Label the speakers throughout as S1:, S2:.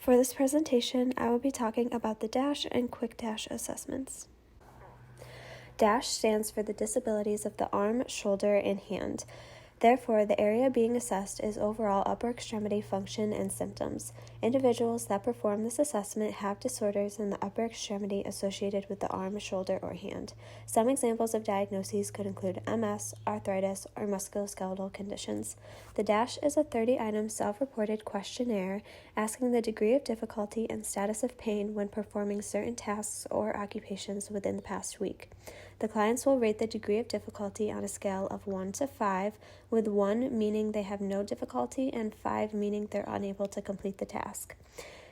S1: For this presentation, I will be talking about the DASH and QuickDASH assessments. DASH stands for the disabilities of the arm, shoulder, and hand. Therefore, the area being assessed is overall upper extremity function and symptoms. Individuals that perform this assessment have disorders in the upper extremity associated with the arm, shoulder, or hand. Some examples of diagnoses could include MS, arthritis, or musculoskeletal conditions. The DASH is a 30-item self-reported questionnaire asking the degree of difficulty and status of pain when performing certain tasks or occupations within the past week. The clients will rate the degree of difficulty on a scale of 1 to 5, with 1 meaning they have no difficulty and 5 meaning they're unable to complete the task.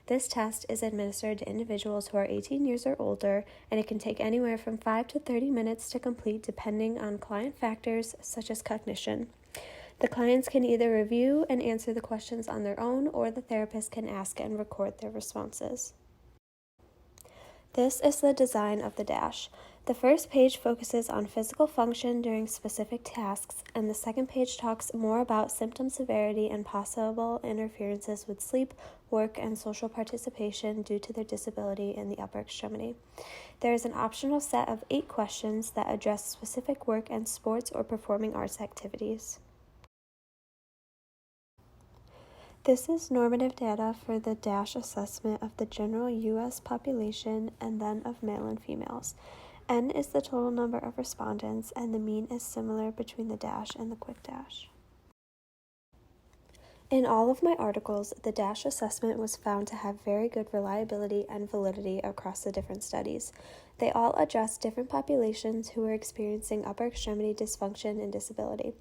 S1: This test is administered to individuals who are 18 years or older, and it can take anywhere from 5 to 30 minutes to complete depending on client factors such as cognition. The clients can either review and answer the questions on their own, or the therapist can ask and record their responses. This is the design of the DASH. The first page focuses on physical function during specific tasks, and the second page talks more about symptom severity and possible interferences with sleep, work, and social participation due to their disability in the upper extremity. There is an optional set of 8 questions that address specific work and sports or performing arts activities. This is normative data for the DASH assessment of the general U.S. population and then of male and females. N is the total number of respondents, and the mean is similar between the DASH and the QuickDASH. In all of my articles, the DASH assessment was found to have very good reliability and validity across the different studies. They all address different populations who are experiencing upper extremity dysfunction and disability.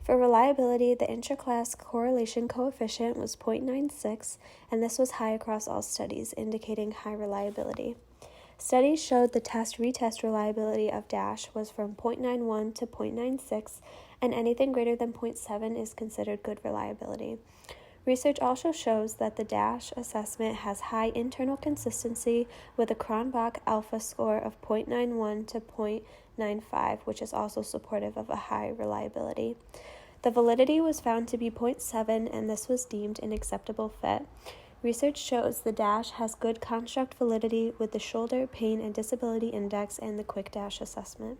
S1: For reliability, the intra-class correlation coefficient was 0.96, and this was high across all studies, indicating high reliability. Studies showed the test-retest reliability of DASH was from 0.91 to 0.96, and anything greater than 0.7 is considered good reliability. Research also shows that the DASH assessment has high internal consistency with a Cronbach alpha score of 0.91 to 0.95, which is also supportive of a high reliability. The validity was found to be 0.7, and this was deemed an acceptable fit. Research shows the DASH has good construct validity with the Shoulder Pain and Disability Index and the QuickDASH assessment.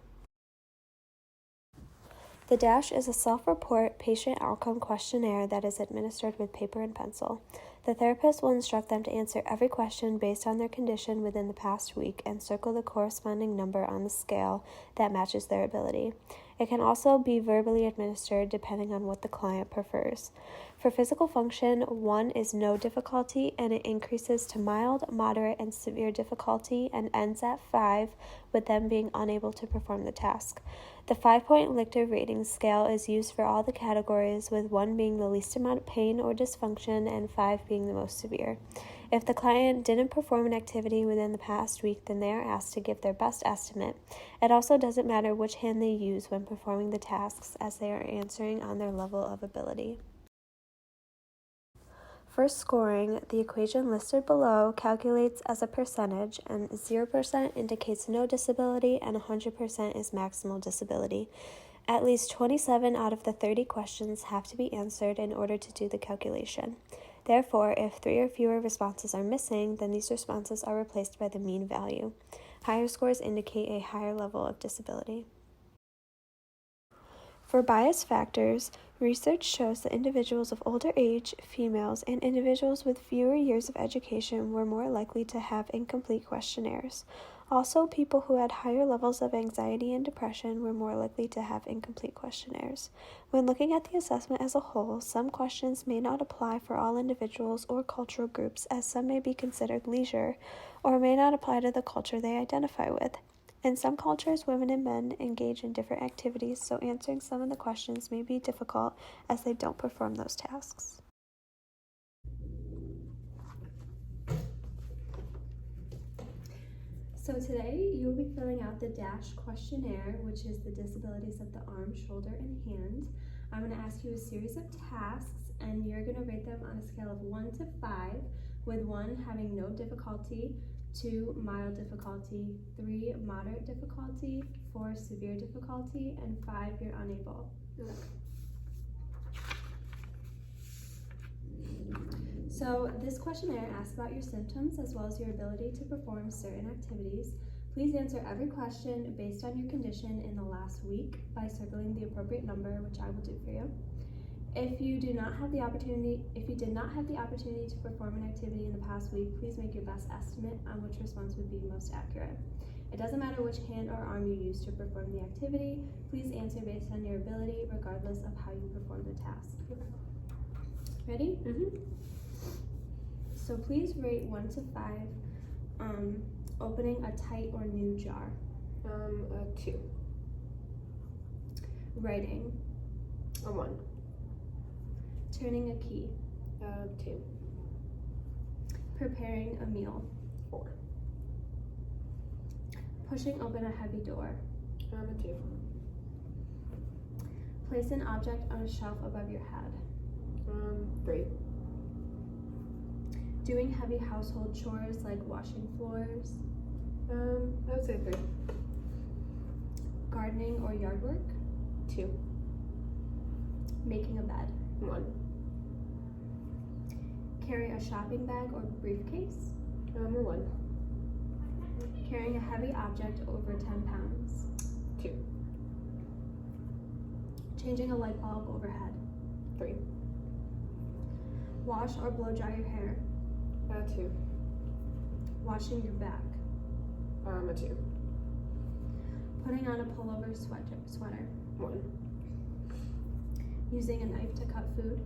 S1: The DASH is a self-report patient outcome questionnaire that is administered with paper and pencil. The therapist will instruct them to answer every question based on their condition within the past week and circle the corresponding number on the scale that matches their ability. It can also be verbally administered depending on what the client prefers. For physical function, 1 is no difficulty, and it increases to mild, moderate, and severe difficulty and ends at 5, with them being unable to perform the task. The 5-point Lichter rating scale is used for all the categories, with 1 being the least amount of pain or dysfunction and 5 being the most severe. If the client didn't perform an activity within the past week, then they are asked to give their best estimate. It also doesn't matter which hand they use when performing the tasks, as they are answering on their level of ability. For scoring, the equation listed below calculates as a percentage, and 0% indicates no disability and 100% is maximal disability. At least 27 out of the 30 questions have to be answered in order to do the calculation. Therefore, if 3 or fewer responses are missing, then these responses are replaced by the mean value. Higher scores indicate a higher level of disability. For bias factors, research shows that individuals of older age, females, and individuals with fewer years of education were more likely to have incomplete questionnaires. Also, people who had higher levels of anxiety and depression were more likely to have incomplete questionnaires. When looking at the assessment as a whole, some questions may not apply for all individuals or cultural groups, as some may be considered leisure, or may not apply to the culture they identify with. In some cultures, women and men engage in different activities, so answering some of the questions may be difficult as they don't perform those tasks. So today you will be filling out the DASH questionnaire, which is the disabilities of the arm, shoulder, and hand. I'm going to ask you a series of tasks, and you're going to rate them on a scale of 1 to 5, with 1 having no difficulty, 2 mild difficulty, 3 moderate difficulty, 4 severe difficulty, and 5 you're unable. So this questionnaire asks about your symptoms as well as your ability to perform certain activities. Please answer every question based on your condition in the last week by circling the appropriate number, which I will do for you. If you did not have the opportunity to perform an activity in the past week, please make your best estimate on which response would be most accurate. It doesn't matter which hand or arm you use to perform the activity. Please answer based on your ability, regardless of how you perform the task. Ready? So please rate 1 to 5, opening a tight or new jar.
S2: A 2.
S1: Writing.
S2: A 1.
S1: Turning a key.
S2: 2.
S1: Preparing a meal.
S2: 4.
S1: Pushing open a heavy door.
S2: A 2.
S1: Place an object on a shelf above your head.
S2: 3.
S1: Doing heavy household chores like washing floors.
S2: I would say 3.
S1: Gardening or yard work.
S2: 2.
S1: Making a bed.
S2: 1.
S1: Carry a shopping bag or briefcase.
S2: A 1.
S1: Carrying a heavy object over 10 pounds.
S2: 2.
S1: Changing a light bulb overhead.
S2: 3.
S1: Wash or blow dry your hair.
S2: 2.
S1: Washing your back.
S2: A 2.
S1: Putting on a pullover sweater.
S2: 1.
S1: Using a knife to cut food.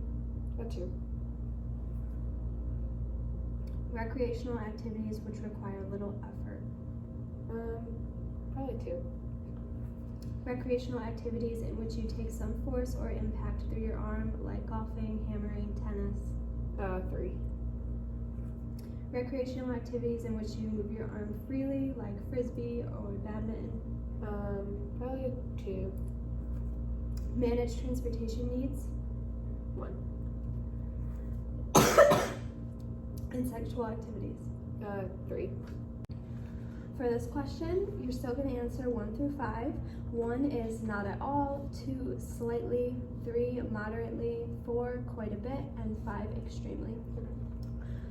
S2: A 2.
S1: Recreational activities which require little effort.
S2: Probably 2.
S1: Recreational activities in which you take some force or impact through your arm, like golfing, hammering, tennis.
S2: 3.
S1: Recreational activities in which you move your arm freely, like frisbee or badminton.
S2: Probably a 2.
S1: Manage transportation needs.
S2: 1.
S1: And sexual activities.
S2: 3.
S1: For this question, you're still going to answer 1 through 5. 1 is not at all, 2 slightly, 3 moderately, 4 quite a bit, and 5 extremely.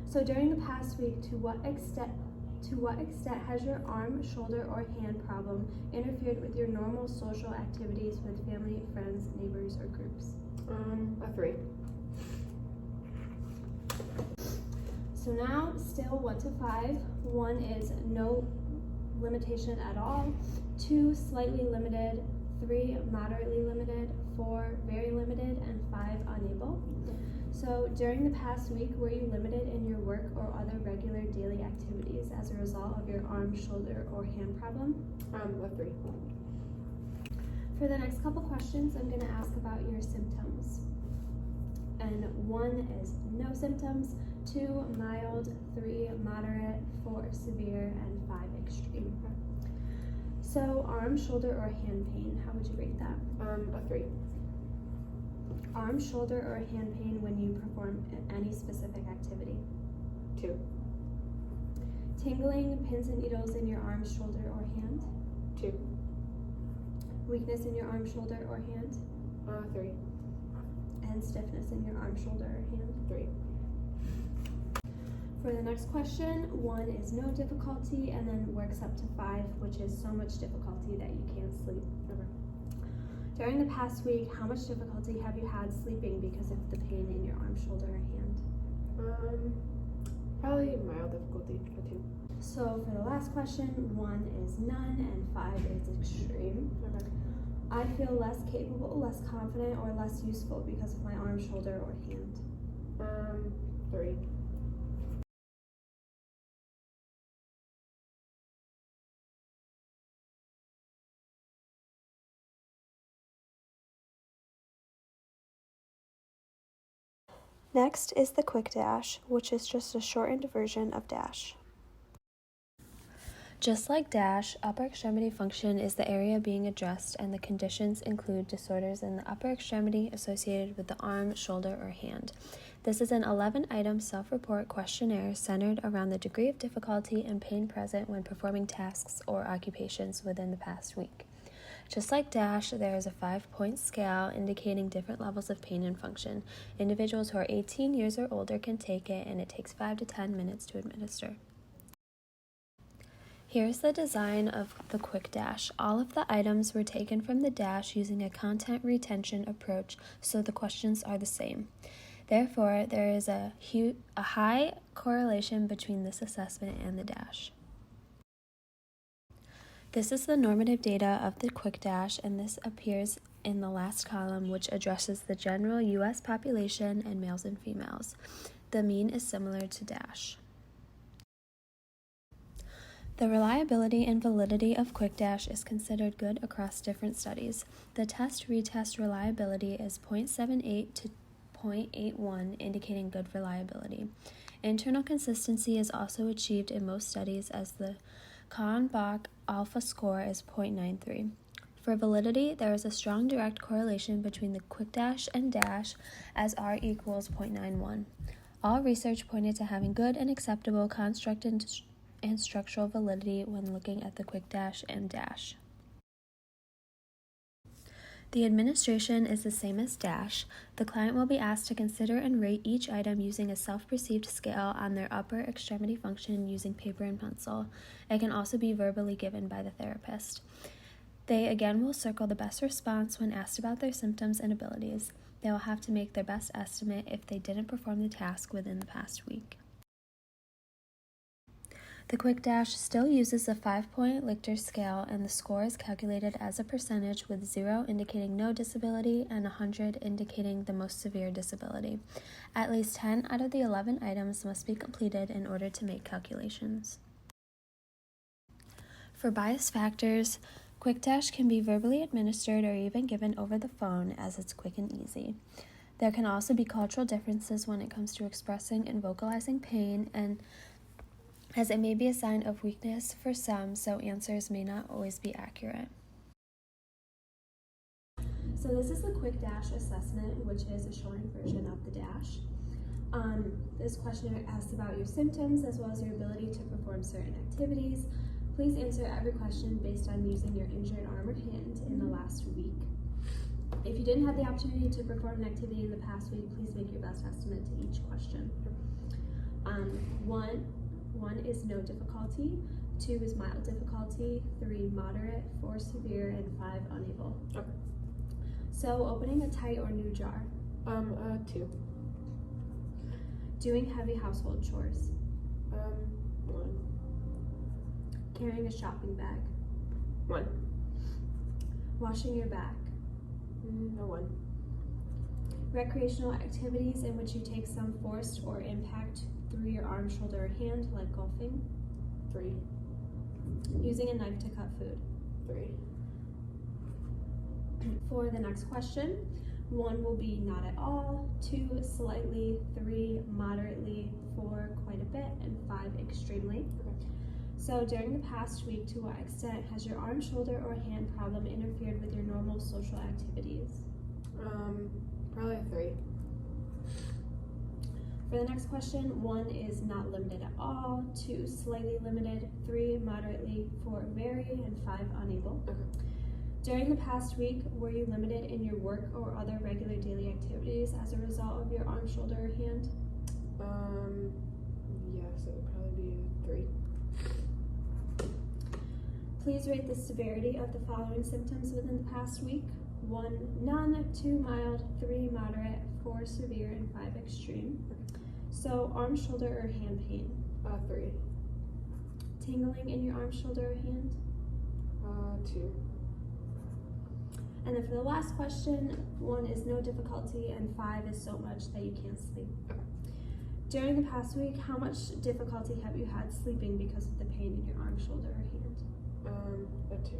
S1: So during the past week, to what extent has your arm, shoulder, or hand problem interfered with your normal social activities with family, friends, neighbors, or groups?
S2: A 3.
S1: So now, still 1 to 5. 1 is no limitation at all, 2 slightly limited, 3 moderately limited, 4 very limited, and 5 unable. So during the past week, were you limited in your work or other regular daily activities as a result of your arm, shoulder, or hand problem?
S2: A 3.
S1: For the next couple questions, I'm going to ask about your symptoms. And 1 is no symptoms, 2 mild, 3 moderate, 4 severe, and 5 extreme. So arm, shoulder, or hand pain, how would you rate that?
S2: A 3.
S1: Arm, shoulder, or hand pain when you perform any specific activity?
S2: 2.
S1: Tingling, pins and needles in your arm, shoulder, or hand?
S2: 2.
S1: Weakness in your arm, shoulder, or hand?
S2: 3.
S1: And stiffness in your arm, shoulder, or hand?
S2: 3.
S1: For the next question, 1 is no difficulty and then works up to 5, which is so much difficulty that you can't sleep. During the past week, how much difficulty have you had sleeping because of the pain in your arm, shoulder, or hand?
S2: Probably mild difficulty, a 2.
S1: So for the last question, 1 is none and 5 is extreme. I feel less capable, less confident, or less useful because of my arm, shoulder, or hand.
S2: 3.
S1: Next is the QuickDASH, which is just a shortened version of DASH. Just like DASH, upper extremity function is the area being addressed, and the conditions include disorders in the upper extremity associated with the arm, shoulder, or hand. This is an 11-item self-report questionnaire centered around the degree of difficulty and pain present when performing tasks or occupations within the past week. Just like DASH, there is a 5-point scale indicating different levels of pain and function. Individuals who are 18 years or older can take it, and it takes 5 to 10 minutes to administer. Here's the design of the QuickDASH. All of the items were taken from the DASH using a content retention approach, so the questions are the same. Therefore, there is a high correlation between this assessment and the DASH. This is the normative data of the QuickDASH, and this appears in the last column, which addresses the general U.S. population and males and females. The mean is similar to DASH. The reliability and validity of QuickDASH is considered good across different studies. The test-retest reliability is 0.78 to 0.81, indicating good reliability. Internal consistency is also achieved in most studies, as the Kahn-Bach alpha score is 0.93. For validity, there is a strong direct correlation between the QuickDASH and DASH, as R equals 0.91. All research pointed to having good and acceptable construct and structural validity when looking at the QuickDASH and DASH. The administration is the same as DASH. The client will be asked to consider and rate each item using a self-perceived scale on their upper extremity function using paper and pencil. It can also be verbally given by the therapist. They again will circle the best response when asked about their symptoms and abilities. They will have to make their best estimate if they didn't perform the task within the past week. The QuickDASH still uses a 5-point Likert scale, and the score is calculated as a percentage, with 0 indicating no disability and 100 indicating the most severe disability. At least 10 out of the 11 items must be completed in order to make calculations. For bias factors, QuickDASH can be verbally administered or even given over the phone, as it's quick and easy. There can also be cultural differences when it comes to expressing and vocalizing pain, and as it may be a sign of weakness for some, so answers may not always be accurate. So this is the QuickDASH assessment, which is a shortened version of the DASH. This questionnaire asks about your symptoms as well as your ability to perform certain activities. Please answer every question based on using your injured arm or hand in the last week. If you didn't have the opportunity to perform an activity in the past week, please make your best estimate to each question. One is no difficulty, 2 is mild difficulty, 3 moderate, 4 severe, and 5 unable.
S2: Okay.
S1: So opening a tight or new jar.
S2: 2.
S1: Doing heavy household chores.
S2: 1.
S1: Carrying a shopping bag.
S2: 1.
S1: Washing your back.
S2: 1.
S1: Recreational activities in which you take some force or impact through your arm, shoulder, or hand, like golfing.
S2: 3.
S1: Using a knife to cut food.
S2: 3.
S1: For the next question, 1 will be not at all, 2 slightly, 3 moderately, 4 quite a bit, and 5 extremely.
S2: Okay.
S1: So during the past week, to what extent has your arm, shoulder, or hand problem interfered with your normal social activities?
S2: Probably a 3.
S1: For the next question, 1 is not limited at all, 2 slightly limited, 3 moderately, 4 very, and 5 unable.
S2: Okay.
S1: During the past week, were you limited in your work or other regular daily activities as a result of your arm, shoulder, or hand?
S2: Yes, it would probably be a 3.
S1: Please rate the severity of the following symptoms within the past week. 1, none, 2 mild, 3 moderate, 4 severe, and 5 extreme. So arm, shoulder, or hand pain?
S2: 3.
S1: Tingling in your arm, shoulder, or hand?
S2: 2.
S1: And then for the last question, 1 is no difficulty and 5 is so much that you can't sleep.
S2: Okay.
S1: During the past week, how much difficulty have you had sleeping because of the pain in your arm, shoulder, or hand?
S2: A 2.